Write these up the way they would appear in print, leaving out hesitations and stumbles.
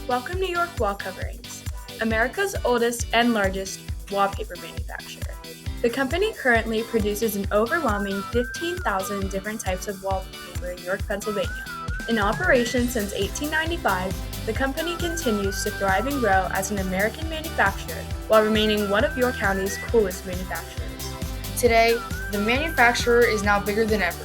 Welcome to York Wall Coverings, America's oldest and largest wallpaper manufacturer. The company currently produces an overwhelming 15,000 different types of wallpaper in York, Pennsylvania. In operation since 1895, the company continues to thrive and grow as an American manufacturer while remaining one of York County's coolest manufacturers. Today, the manufacturer is now bigger than ever.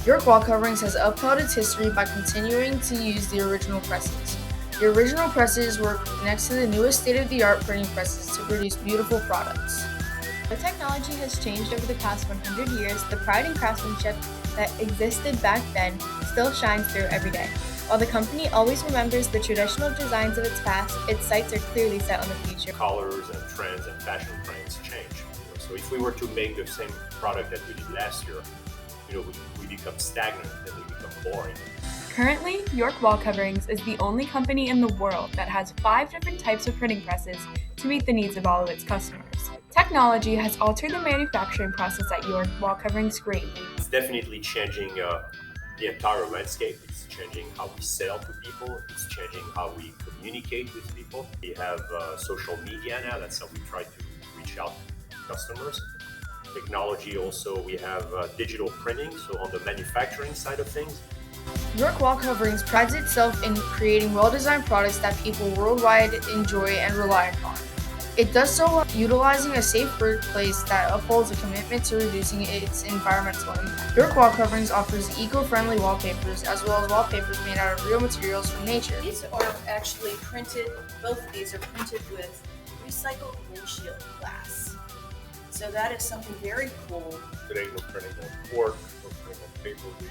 York Wall Coverings has upheld its history by continuing to use the original presses. The original presses were next to the newest state-of-the-art printing presses to produce beautiful products. Though technology has changed over the past 100 years, the pride and craftsmanship that existed back then still shines through every day. While the company always remembers the traditional designs of its past, its sights are clearly set on the future. Colors and trends and fashion trends change. So if we were to make the same product that we did last year, we become stagnant and we become boring. Currently, York Wall Coverings is the only company in the world that has 5 different types of printing presses to meet the needs of all of its customers. Technology has altered the manufacturing process at York Wall Coverings greatly. It's definitely changing the entire landscape. It's changing how we sell to people. It's changing how we communicate with people. We have social media now. That's how we try to reach out to customers. Technology also, we have digital printing, so on the manufacturing side of things. York Wall Coverings prides itself in creating well-designed products that people worldwide enjoy and rely upon. It does so while utilizing a safe workplace that upholds a commitment to reducing its environmental impact. York Wall Coverings offers eco-friendly wallpapers as well as wallpapers made out of real materials from nature. These are actually printed, both of these are printed with recycled windshield glass. So that is something very cool. Today we're printing on cork, we're printing on paper reed,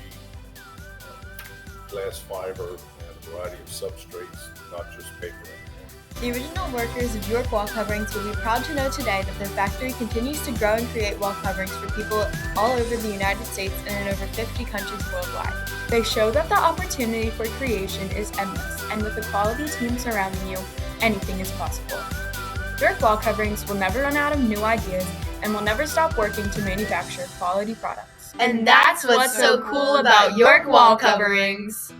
glass fiber, and a variety of substrates, not just paper anymore. The original workers of York Wall Coverings will be proud to know today that their factory continues to grow and create wall coverings for people all over the United States and in over 50 countries worldwide. They show that the opportunity for creation is endless, and with a quality team surrounding you, anything is possible. York Wall Coverings will never run out of new ideas and will never stop working to manufacture quality products. And that's what's so cool about York Wall Coverings.